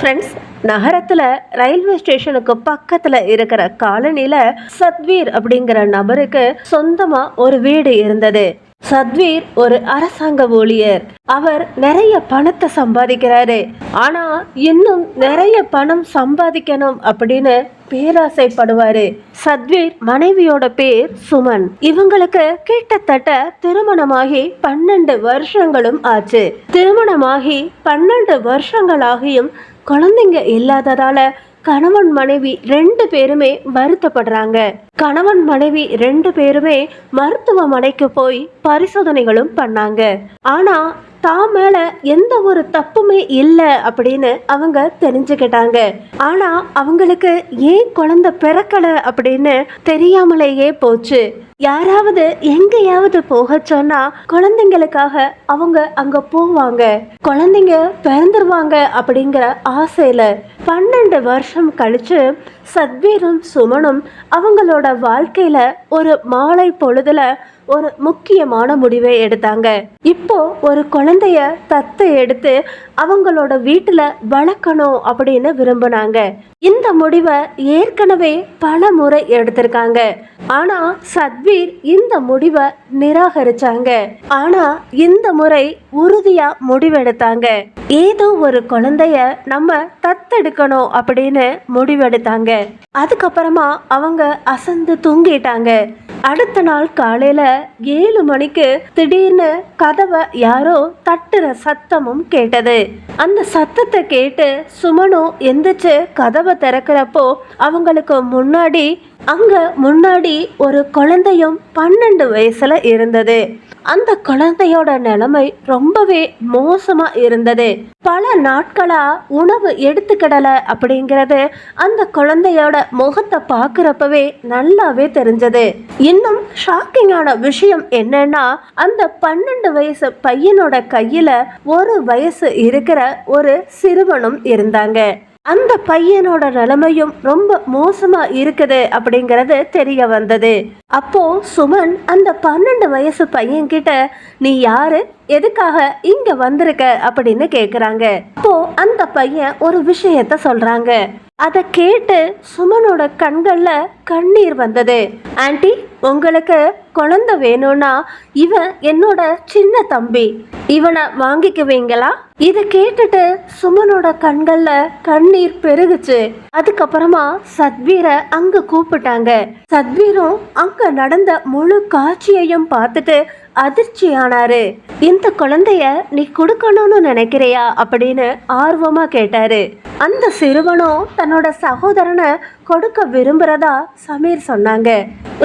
Friends, நகரத்துல railway ஸ்டேஷனுக்கு பக்கத்துல இருக்கிற காலனில சத்வீர் அப்படிங்கிற நபருக்கு சொந்தமா ஒரு வீடு இருந்தது. சத்வீர் ஒரு அரசாங்க ஊழியர். அவர் நிறைய பணத்தை சம்பாதிக்கிறாரு. ஆனா இன்னும் நிறைய பணம் சம்பாதிக்கணும் அப்படின்னு பேராசைப்படுவாரு. சத்வீர் மனைவியோட பேர் சுமன். இவங்களுக்கு கிட்டத்தட்ட திருமணமாகி 12 வருஷங்களும் ஆச்சு. திருமணமாகி 12 வருஷங்களாகியும் குழந்தைங்க இல்லாததால கணவன் மனைவி 2 பேருமே வருத்தப்படுறாங்க. கணவன் மனைவி 2 பேருமே மருத்துவமனைக்கு போய் பரிசோதனைகளும் பண்ணாங்க. ஆனா தான் மேல எந்த ஒரு தப்புமே இல்லை அப்படின்னு அவங்க தெரிஞ்சுக்கிட்டாங்க. ஆனா அவங்களுக்கு ஏன் குழந்தை பிறக்கல அப்படின்னு தெரியாமலேயே போச்சு. யாராவது எங்கேயாவது போக சொன்னா குழந்தைங்களுக்காக அவங்க அங்க போவாங்க, குழந்தைங்க பிறந்துருவாங்க அப்படிங்கிற ஆசையில 12 வருஷம் கழிச்சு சத்வீரும் சுமனும் அவங்களோட வாழ்க்கையில ஒரு மாலை பொழுதுல ஒரு முக்கியமான முடிவை எடுத்தாங்க. இப்போ ஒரு குழந்தைய தத்து எடுத்து அவங்களோட வீட்டுல வளர்க்கணும் அப்படின்னு விரும்பினாங்க. இந்த முடிவை ஏற்கனவே பல முறை எடுத்திருக்காங்க. ஆனா சத்வீர் இந்த முடிவை நிராகரிச்சாங்க. ஆனா இந்த முறை உறுதியா முடிவெடுத்தாங்க. ஏதோ ஒரு குழந்தைய நம்ம தத்தெடுக்கணும் அப்படின்னு முடிவெடுத்தாங்க. அதுக்கப்புறமா அவங்க அசந்து தூங்கிட்டாங்க. அடுத்த நாள் காலையில 7 மணிக்கு திடீர்னு கதவை யாரோ தட்டுற சத்தமும் கேட்டது. அந்த சத்தத்தை கேட்டு சுமனும் எந்திரிச்சு கதவை திறக்கிறப்போ அவங்களுக்கு முன்னாடி ஒரு குழந்தையும் 12 வயசுல இருந்தது. அந்த குழந்தையோட நிலைமை ரொம்பவே மோசமா இருந்தது. பல நாட்களா உணவு எடுத்துக்கிடல அப்படிங்கிறது அந்த குழந்தையோட முகத்தை பார்க்கிறப்பவே நல்லாவே தெரிஞ்சது. இன்னும் ஷாக்கிங்கான விஷயம் என்னன்னா, அந்த 12 வயசு பையனோட கையில 1 வயசு இருக்கிற ஒரு சிறுவனும் இருந்தாங்க. அந்த பையனோட நிலைமையும் ரொம்ப மோசமா இருக்குது அப்படிங்கறது தெரிய வந்தது. அப்போ சுமன் அந்த 12 வயசு பையன் கிட்ட, நீ யாரு, எதுக்காக இங்க வந்திருக்க அப்படின்னு கேக்குறாங்க. அப்போ அந்த பையன் ஒரு விஷயத்த சொல்றாங்க. அதை கேட்டு சுமனோட கண்கள்ல கண்ணீர் வந்தது. ஆன்ட்டி, உங்களுக்கு குழந்தை வேணும்னா இவன் என்னோட சின்ன தம்பி, இவனை வாங்கிக்குவீங்களா? இதை கேட்டுட்டு சுமனோட கண்கள்ல கண்ணீர் பெருகுச்சு. அதுக்கப்புறமா சத்வீரை அங்க கூப்பிட்டாங்க. சத்வீரும் அங்க நடந்த முழு காட்சியையும் பார்த்துட்டு அதிர்ச்சியானாரு. இந்த குழந்தைய நீ கொடுக்கணும்னு நினைக்கிறியா அப்படின்னு ஆர்வமா கேட்டாரு. அந்த சிறுவனும் தன்னோட சகோதரனை கொடுக்க விரும்புறதா சமீர் சொன்னாங்க.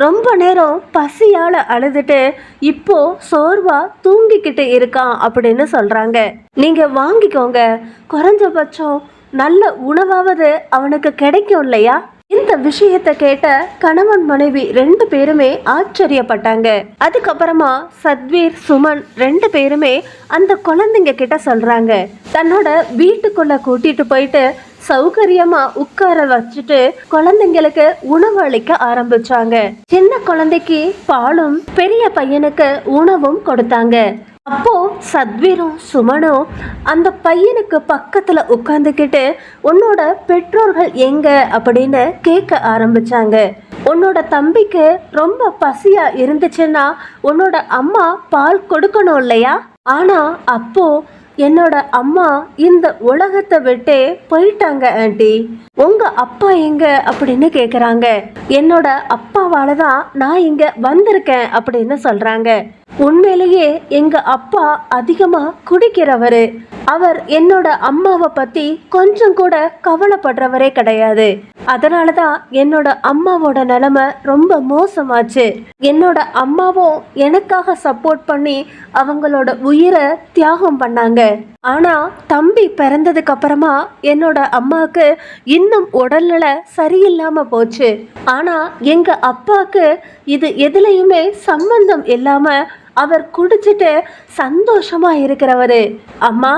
ரொம்ப நேரம் பசியால அழுதுட்டு இப்போ சோர்வா தூங்கிக்கிட்டு இருக்கான் அப்படின்னு சொல்றாங்க. நீங்க வாங்கிக்கோங்க, குறைஞ்சபட்சம் நல்ல உணவாவது அவனுக்கு கிடைக்கும் இல்லையா? இந்த விஷயத்தை கேட்ட கணவன் மனைவி 2 பேருமே ஆச்சரியப்பட்டாங்க. அதுக்கப்புறமா சத்வீர் சுமன் 2 பேருமே அந்த குழந்தைங்க கிட்ட சொல்றாங்க, தன்னோட வீட்டுக்குள்ள கூட்டிட்டு போயிட்டு சௌகரியமா உட்கார வச்சுட்டு குழந்தைங்களுக்கு உணவு அளிக்க ஆரம்பிச்சாங்க. சின்ன குழந்தைக்கு பாலும் பெரிய பையனுக்கு உணவும் கொடுத்தாங்க. அப்போ சத்வீரும் சுமனும் அந்த பையனுக்கு பக்கத்துல உட்காந்துக்கிட்டு, உன்னோட பெற்றோர்கள் எங்க அப்படின்னு கேட்க ஆரம்பிச்சாங்க. உன்னோட தம்பிக்கு ரொம்ப பசியா இருந்துச்சுன்னா உன்னோட அம்மா பால் கொடுக்கணும் இல்லையா? ஆனா அப்போ என்னோட அம்மா இந்த உலகத்தை விட்டே போயிட்டாங்க ஆண்டி, உங்க அப்பா எங்க அப்படின்னு கேக்குறாங்க. என்னோட அப்பாவால தான் நான் இங்க வந்திருக்கேன் அப்படின்னு சொல்றாங்க. உண்மையிலேயே எங்க அப்பா அதிகமா குடிக்கிறவரு. அவர் என்னோட அம்மாவை பத்தி கொஞ்சம் கூட கவலைப்படுறவரே கிடையாது. அதனாலதான் என்னோட அம்மாவோட நிலைமை ரொம்ப மோசமாச்சு. என்னோட அம்மாவும் எனக்காக சப்போர்ட் பண்ணி அவங்களோட உயிரை தியாகம் பண்ணாங்க. ஆனா தம்பி பிறந்ததுக்கு அப்புறமா என்னோட அம்மாவுக்கு இன்னும் உடல்நிலை சரியில்லாம போச்சு. ஆனா எங்க அப்பாவுக்கு இது எதுலையுமே சம்பந்தம் இல்லாம அவர் குடிச்சிட்டு சந்தோஷமா இருக்கிறவரு. அம்மா,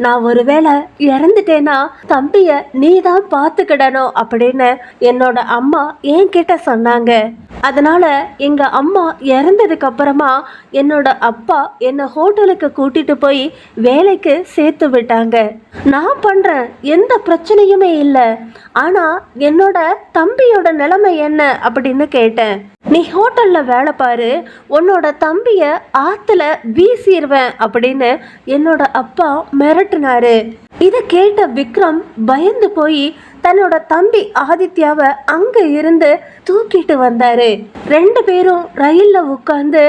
நான் ஒருவேளை இறந்துட்டேன்னா தம்பிய நீ தான் பார்த்துக்கிடணும் அப்படின்னு என்னோட அம்மா என்கிட்ட சொன்னாங்க. அதனால எங்க அம்மா இறந்ததுக்கு அப்புறமா என்னோட அப்பா என்னை ஹோட்டலுக்கு கூட்டிட்டு போய் வேலைக்கு சேர்த்து விட்டாங்க. நான் பண்றேன், எந்த பிரச்சனையுமே இல்லை. ஆனா என்னோட தம்பியோட நிலைமை என்ன அப்படின்னு கேட்டேன். நீ ஹோட்டல்ல வேலை பாரு, உன்னோட தம்பிய ஆத்துல வீசிடுவேன் அப்படின்னு என்னோட அப்பா மிரட்டினாரு. இதை கேட்ட விக்ரம் பயந்து போய் தன்னோட தம்பி ஆதித்யாவை அங்க இருந்து தூக்கிட்டு வந்தாரு. 2 பேரும் ரயில்ல உட்கார்ந்து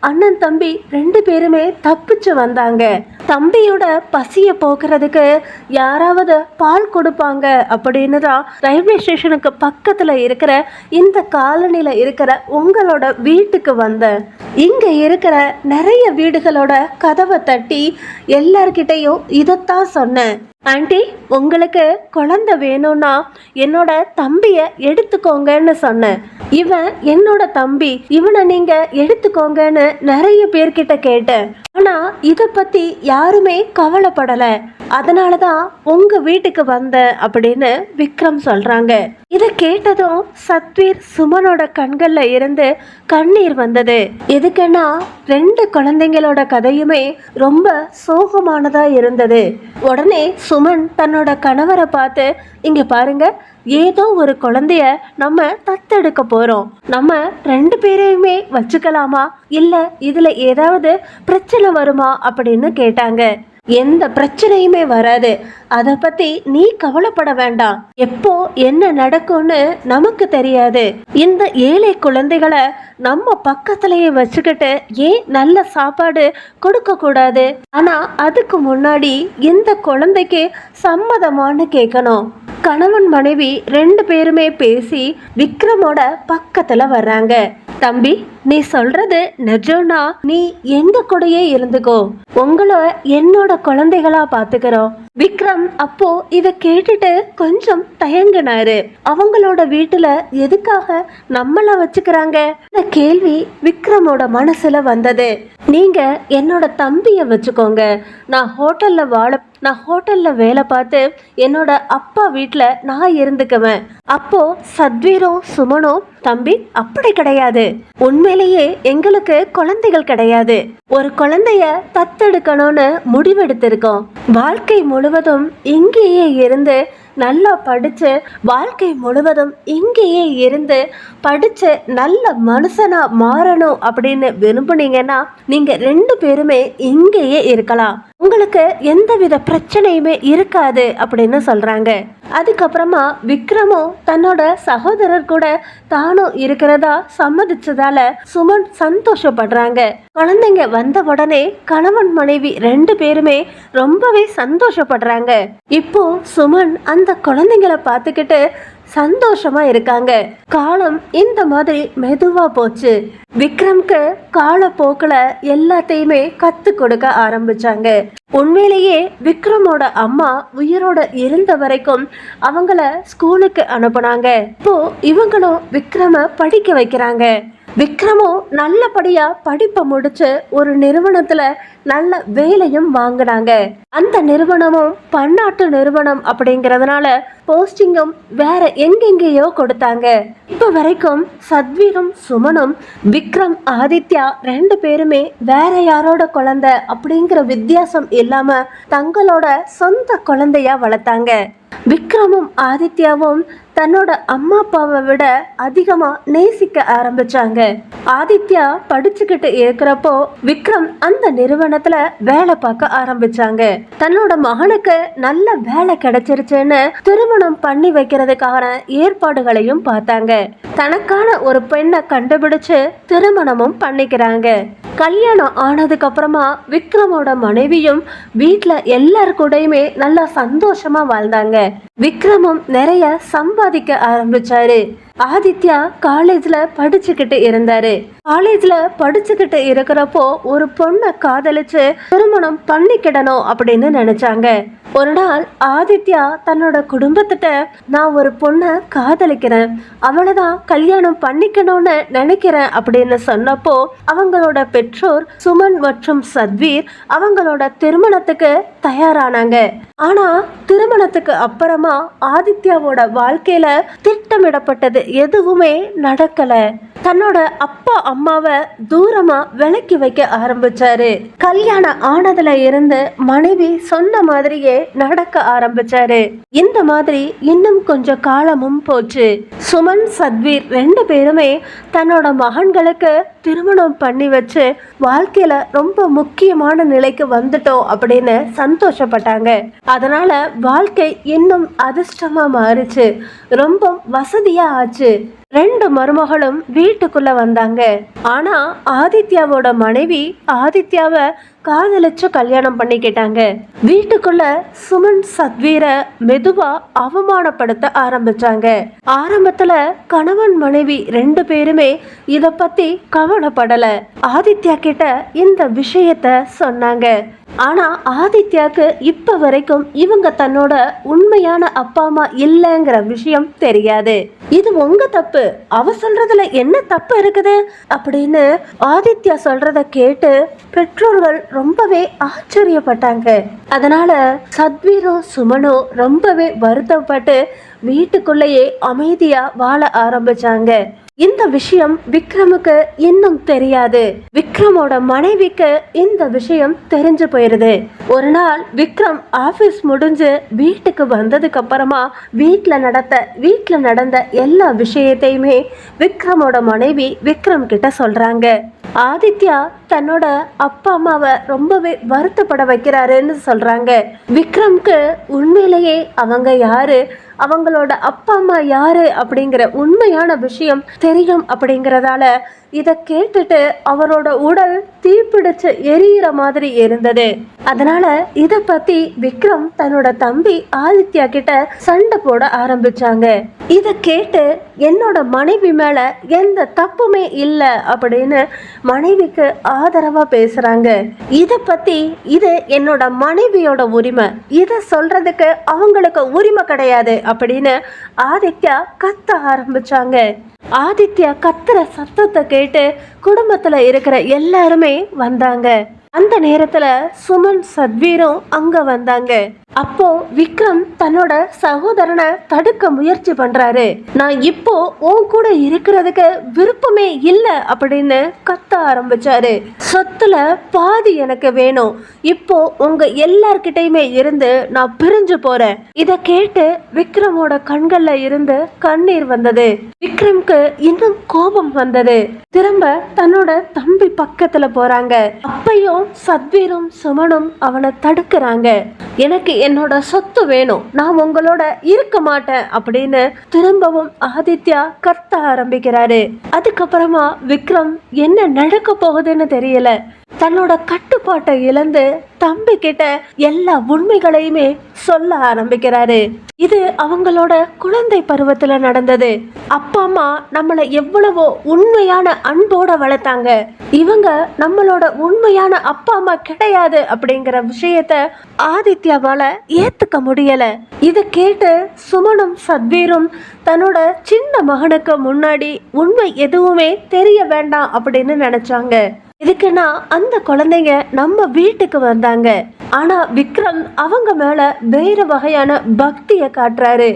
அண்ணன் தம்பி 2 பேருமே தப்பிச்சு வந்தாங்க. தம்பியோட பசிய போக்குறதுக்கு யாராவது பால் கொடுப்பாங்க அப்படின்னு தான் ரயில்வே ஸ்டேஷனுக்கு பக்கத்துல இருக்கிற இந்த காலனில இருக்கிற உங்களோட வீட்டுக்கு வந்தேன். இங்க இருக்கிற நிறைய வீடுகளோட கதவை தட்டி எல்லார்கிட்டையும் இதைத்தான் சொன்னேன். ஆண்டி, உங்களுக்கு குழந்தை வேணும்னா என்னோட தம்பிய எடுத்துக்கோங்கன்னு சொன்னேன். இவன் என்னோட தம்பி, இவனை நீங்க எடுத்துக்கோங்கன்னு நிறைய பேர்கிட்ட கேட்டேன். ஆனா இத பத்தி யாருமே கவலைப்படல. அதனாலதான் உங்க வீட்டுக்கு வந்த அப்படின்னு விக்ரம் சொல்றாங்க. இத கேட்டதும் சத்வீர் சுமனோட கண்கள்ல இருந்து கண்ணீர் வந்தது. எதுக்குன்னா 2 குழந்தைங்களோட கதையுமே ரொம்ப சோகமானதா இருந்தது. உடனே சுமன் தன்னோட கணவரை பார்த்து, இங்க பாருங்க, ஏதோ ஒரு குழந்தைய நம்ம தத்தெடுக்க போறோம். நம்ம 2 பேரையுமே வச்சுக்கலாமா, இல்ல இதுல ஏதாவது பிரச்சனை வருமா அப்படின்னு கேட்டாங்க. எந்த பிரச்சனையுமே வராது, அதை பத்தி நீ கவலைப்பட வேண்டாம். எப்போ என்ன நடக்கும்னு நமக்கு தெரியாது. இந்த ஏழை குழந்தைகளை நம்ம பக்கத்திலேயே வச்சுக்கிட்டு ஏன் நல்ல சாப்பாடு கொடுக்க கூடாது? ஆனா அதுக்கு முன்னாடி இந்த குழந்தைக்கு சம்மதமானு கேட்கணும். கணவன் மனைவி 2 பேருமே பேசி விக்ரமோட பக்கத்துல வர்றாங்க. தம்பி, நீ சொல்றது நிஜம்னா நீ எங்க கூடயே இருந்துக்கோ, உங்களை என்னோட குழந்தைகளா பாத்துக்கிறோம். விக்ரம் அப்போ இத கேட்டுட்டு கொஞ்சம் தயங்கினாரு. அவங்களோட வீட்டுல எதுக்காக நம்மள வச்சுக்கிறாங்க? இந்த கேள்வி விக்ரமோட மனசுல வந்தது. நீங்க என்னோட தம்பிய வச்சுக்கோங்க, நான் ஹோட்டல்ல வேலை பார்த்து என்னோட அப்பா வீட்டுல நான் இருந்துக்குவேன். அப்போ சத்வீரும் சுமனும், தம்பி அப்படி கிடையாது, உண்மையிலேயே எங்களுக்கு குழந்தைகள் கிடையாது, ஒரு குழந்தைய தத்தெடுக்கணும்னு முடிவெடுத்திருக்கோம். வாழ்க்கை முழுவதும் இங்கேயே இருந்து நல்லா படிச்சு, வாழ்க்கை முழுவதும் இங்கேயே இருந்து படிச்சு நல்ல மனுஷனா மாறணும் அப்படின்னு விரும்புனீங்கன்னா நீங்க 2 பேருமே இங்கேயே இருக்கலாம், உங்களுக்கு எந்தவித பிரச்சனையுமே இருக்காது அப்படின்னு சொல்றாங்க. அதுக்கப்புறமா விக்ரமும் தன்னோட சகோதரர் கூட தானும் இருக்கிறதா சம்மதிச்சதால சுமன் சந்தோஷப்படுறாங்க. குழந்தைங்க வந்த உடனே கணவன் மனைவி 2 பேருமே ரொம்பவே சந்தோஷப்படுறாங்க. இப்போ சுமன் அந்த குழந்தைங்களை பார்த்துக்கிட்டு சந்தோஷமா இருக்காங்க. காலம் இந்த மாதிரி மெதுவா போச்சு. விக்ரம்க்கு காலப்போக்கில் எல்லாத்தையுமே கத்து கொடுக்க ஆரம்பிச்சாங்க. உண்மையிலேயே விக்ரமோட அம்மா உயிரோட இருந்த வரைக்கும் அவங்கள ஸ்கூலுக்கு அனுப்புனாங்க. இப்போ இவங்களும் விக்ரம படிக்க வைக்கிறாங்க. விக்ரமும் நல்லபடியா படிப்பை முடிச்சு ஒரு நிறுவனத்துல நல்ல வேலையும் வாங்கினாங்க. அந்த நிறுவனமும் பன்னாட்டு நிறுவனம் அப்படிங்கறதுனால போஸ்டிங்கும் வேற எங்கெங்கேயோ கொடுத்தாங்க. இப்ப வரைக்கும் சத்வீரும் சுமனும் விக்ரம் ஆதித்யா 2 பேருமே வேற யாரோட குழந்தை அப்படிங்கிற வித்தியாசம் இல்லாம தங்களோட சொந்த குழந்தையா வளர்த்தாங்க. விக்ரமும் ஆதித்யாவும் தன்னோட அம்மா அப்பாவை விட அதிகமா நேசிக்க ஆரம்பிச்சாங்க. ஆதித்யா படிச்சுக்கிட்டு இருக்கிறப்போ விக்ரம் அந்த நிறுவனத்துல வேலை பார்க்க ஆரம்பிச்சாங்க. தன்னோட மகனுக்கு நல்ல வேலை கிடைச்சிருச்சுன்னு திருமணம் பண்ணி வைக்கிறதுக்கான ஏற்பாடுகளையும் பார்த்தாங்க. தனக்கான ஒரு பெண்ணை கண்டுபிடிச்சு திருமணமும் பண்ணிக்கிறாங்க. கல்யாணம் ஆனதுக்கு அப்புறமா விக்ரமோட மனைவியும் வீட்டுல எல்லாரு கூடயுமே நல்லா சந்தோஷமா வாழ்ந்தாங்க. விக்ரமும் நிறைய சம்பாதிக்க ஆரம்பிச்சாரு. ஆதித்யா காலேஜ்ல படிச்சுக்கிட்டு இருந்தாரு. காலேஜ்ல படிச்சுக்கிட்டு இருக்கிறப்போ ஒரு பொண்ணை காதலிச்சு திருமணம் பண்ணிக்கிடணும் அப்படின்னு நினைச்சாங்க. ஒரு நாள் ஆதித்யா தன்னோட குடும்பத்திட்ட நான் ஒரு பொண்ணை காதலிக்கிறேன், அவளைதான் கல்யாணம் பண்ணிக்கணும்னு நினைக்கிறேன் அப்படின்னு சொன்னப்போ அவங்களோட பெற்றோர் சுமன் மற்றும் சத்வீர் அவங்களோட திருமணத்துக்கு தயாரானாங்க. ஆனா திருமணத்துக்கு அப்புறமா ஆதித்யாவோட வாழ்க்கையில திட்டமிடப்பட்டது எதுவுமே நடக்கல. தன்னோட அப்பா அம்மாவை தூரமா விலக்கி வைக்க ஆரம்பிச்சாரு. கல்யாணம் ஆனதுல இருந்து மனைவி சொன்ன மாதிரியே நடக்க ஆரம்பிச்சாரு. இந்த மாதிரி இன்னும் கொஞ்சம் காலமும் போச்சு. சுமன் சத்வீர் 2 பேருமே தன்னோட மகன்களுக்கு திருமணம் பண்ணி வச்சு வாழ்க்கையில ரொம்ப முக்கியமான நிலைக்கு வந்துட்டோம் அப்படின்னு சந்தோஷப்பட்டாங்க. அதனால வாழ்க்கை இன்னும் அதிர்ஷ்டமா மாறிச்சு, ரொம்ப வசதியா ஆச்சு. 2 மருமகளும் வீட்டுக்குள்ள வந்தாங்க. ஆனா ஆதித்யாவோட மனைவி ஆதித்யாவை காதலிச்சு கல்யாணம் பண்ணிக்கிட்டாங்க. வீட்டுக்குள்ள சுமன் சத்வீர மெதுவா அவமானப்படுத்த ஆரம்பிச்சாங்க. ஆரம்பத்துல கணவன் மனைவி 2 பேருமே இத பத்தி கவலைப்படல. ஆதித்யா கிட்ட இந்த விஷயத்த சொன்னாங்க. ஆனா ஆதித்யாக்கு இப்ப வரைக்கும் இவங்க தன்னோட உண்மையான அப்பா அம்மா இல்லைங்கிற விஷயம் தெரியாது. இது உங்க தப்பு, அவ சொல்றதுல என்ன தப்பு இருக்குது அப்படின்னு ஆதித்யா சொல்றத கேட்டு பெற்றோர்கள் ரொம்பவே ஆச்சரியப்பட்டாங்க. அதனால சத்வீரும் சுமனும் ரொம்பவே வருத்தப்பட்டு வீட்டுக்குள்ளேயே அமைதியா வாழ ஆரம்பிச்சாங்க. இந்த விஷயம் விக்ரமுக்கு இன்னும் தெரியாது. விக்ரமோட மனைவிக்கு இந்த விஷயம் தெரிஞ்சு போயிருது. ஒரு நாள் விக்ரம் ஆபீஸ் முடிஞ்சு வீட்டுக்கு வந்ததுக்கு அப்புறமா வீட்டுல நடந்த எல்லா விஷயத்தையுமே விக்ரமோட மனைவி விக்ரம் கிட்ட சொல்றாங்க. ஆதித்யா தன்னோட அப்பா அம்மாவை ரொம்பவே வருத்தப்பட வைக்கிறாருன்னு சொல்றாங்க. விக்ரம்க்கு உண்மையிலேயே அவங்க யாரு, அவங்களோட அப்பா அம்மா யாரு அப்படிங்கிற உண்மையான விஷயம் தெரியும். அப்படிங்கிறதால இதை கேட்டுட்டு அவரோட உடல் தீப்பிடிச்சு எரியிற மாதிரி இருந்தது. அதனால இத பத்தி விக்ரம் தன்னோட தம்பி ஆதித்யா கிட்ட சண்டை போட ஆரம்பிச்சாங்க. இத கேட்டு என்னோட மனைவி மேல எந்த தப்புமே இல்லை அப்படின்னு மனைவிக்கு ஆதரவா பேசுறாங்க. இத பத்தி இது என்னோட மனைவியோட உரிமை, இத சொல்றதுக்கு அவங்களுக்கு உரிமை கிடையாது அப்படின்னு ஆதித்யா கத்த ஆரம்பிச்சாங்க. ஆதித்யா கத்துற சத்தத்தை கேட்டு குடும்பத்துல இருக்கிற எல்லாருமே வந்தாங்க. அந்த நேரத்துல சுமன் சத்வீரும் அங்க வந்தாங்க. அப்போ விக்ரம் தன்னோட சகோதரனை தடுக்க முயற்சி பண்றாரு. நான் இப்போ உன் கூட இருக்கிறதுக்கு விருப்பமே இல்லை அப்படின்னு கத்த ஆரம்பிச்சாரு. சொத்துல பாதி எனக்கு வேணும், இப்போ உங்க எல்லார்கிட்டயுமே இருந்து நான் பிரிஞ்சு போறேன். இத கேட்டு விக்ரமோட கண்கள்ல இருந்து கண்ணீர் வந்தது. விக்ரம்க்கு இன்னும் கோபம் வந்தது. திரும்ப தன்னோட தம்பி பக்கத்துல போறாங்க. அப்பையும் சத்வீரும் சுமனும் அவனை தடுக்கிறாங்க. எனக்கு என்னோட சொத்து வேணும், நான் உங்களோட இருக்க மாட்டேன் அப்படின்னு திரும்பவும் ஆதித்யா கத்த ஆரம்பிக்கிறாரு. அதுக்கப்புறமா விக்ரம் என்ன நடக்க போகுதுன்னு தெரியல. தன்னோட கட்டுப்பாட்டை இழந்து தம்பி கிட்ட எல்லா உண்மைகளையுமே சொல்ல ஆரம்பிக்கிறாரு. இது அவங்களோட குழந்தை பருவத்துல நடந்தது. அப்பா அம்மா நம்மளை எவ்வளவோ உண்மையான அன்போட வளர்த்தாங்க, இவங்க நம்மளோட உண்மையான அப்பா அம்மா கிடையாது அப்படிங்கிற விஷயத்த ஆதித்யாவால ஏத்துக்க முடியல. இத கேட்டு சுமனும் சத்வீரும் தன்னோட சின்ன மகனுக்கு முன்னாடி உண்மை எதுவுமே தெரிய வேண்டாம் அப்படின்னு நினைச்சாங்க. இதுக்குன்னா அந்த குழந்தைங்க நம்ம வீட்டுக்கு வந்தாங்க. ஆனா விக்ரம் அவங்க மேல வேற வகையான பக்திய காட்டுறாரு.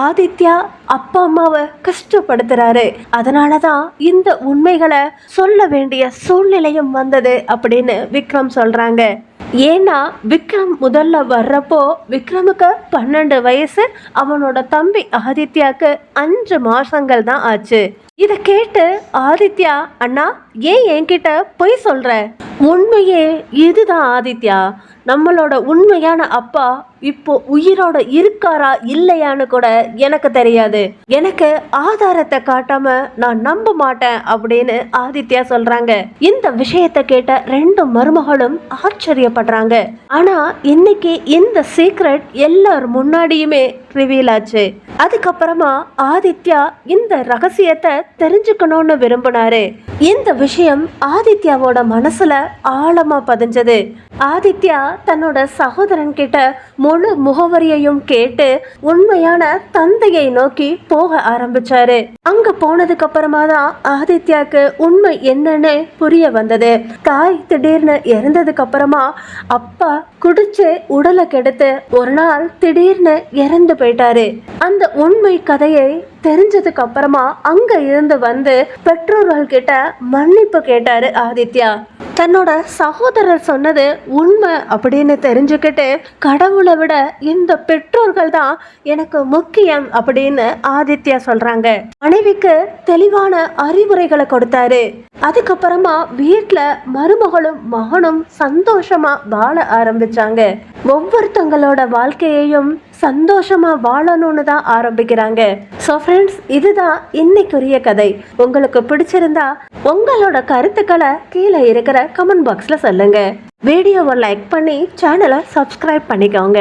ஆதித்யா அப்பா அம்மாவை கஷ்டப்படுத்துறாரு. அதனாலதான் இந்த உண்மைகளை சொல்ல வேண்டிய சூழ்நிலையும் வந்தது அப்படின்னு விக்ரம் சொல்றாங்க. ஏன்னா விக்ரம் முதல்ல வர்றப்போ விக்ரமுக்கு 12 வயசு, அவனோட தம்பி ஆதித்யாக்கு 5 மாசங்கள் தான் ஆச்சு. இத கேட்டு ஆதித்யா, அண்ணா ஏன் என்கிட்ட பொய் சொல்ற? உண்மையே இதுதான் ஆதித்யா, நம்மளோட உண்மையான அப்பா இப்போ உயிரோட இருக்காரா இல்லையான்னு கூட எனக்கு தெரியாது, எனக்கு ஆதாரத்தை காட்டாம நான் நம்ப மாட்டேன் அப்படின்னு ஆதித்யா சொல்றாங்க. இந்த விஷயத்தை கேட்ட 2 மருமகளும் ஆச்சரியப்படுறாங்க. ஆனா இன்னைக்கு இந்த சீக்ரெட் எல்லார் முன்னாடியுமே ரிவீல் ஆச்சு. அதுக்கப்புறமா ஆதித்யா இந்த ரகசியத்தை தெரிஞ்சுக்கணும்னு விரும்பினாரு. இந்த விஷயம் ஆதித்யாவோட மனசுல ஆழமா பதிஞ்சது. ஆதித்யா தன்னோட சகோதரன் கிட்ட முழு முகவரியையும் கேட்டு உண்மையான தந்தையை நோக்கி போக ஆரம்பிச்சாரு. அங்க போனதுக்கு அப்புறமா தான் ஆதித்யாக்கு உண்மை என்னன்னு புரிய வந்தது. தாய் திடீர்னு இறந்ததுக்கு அப்புறமா அப்பா குடிச்சு உடலை கெடுத்து ஒரு நாள் திடீர்னு இறந்து போயிட்டாரு. அந்த உண்மை கதையை தெரிஞ்சதுக்கு அப்புறமா அங்க இருந்து வந்து பெற்றோர்கள் கிட்ட மன்னிப்பு கேட்டாரு ஆதித்யா. தன்னோட சகோதரர் சொன்னது உண்மை அப்படின்னு தெரிஞ்சுக்கிட்டு கடவுளை விட இந்த பெற்றோர்கள் தான் எனக்கு முக்கியம் அப்படின்னு ஆதித்யா சொல்றாங்க. மனைவிக்கு தெளிவான அறிவுரைகளை கொடுத்தாரு. அதுக்கப்புறமா வீட்டுல மருமகளும் மகனும் சந்தோஷமா வாழ ஆரம்பிச்சாங்க. ஒவ்வொருத்தங்களோட வாழ்க்கையையும் சந்தோஷமா வாழணும்னு தான் ஆரம்பிக்கிறாங்க. ஸோ ஃப்ரெண்ட்ஸ், இதுதான் இன்னைக்குரிய கதை. உங்களுக்கு பிடிச்சிருந்தா உங்களோட கருத்துக்களை கீழே இருக்கிற கமெண்ட் பாக்ஸ்ல சொல்லுங்க. வீடியோவை லைக் பண்ணி சேனலை சப்ஸ்கிரைப் பண்ணிக்கோங்க.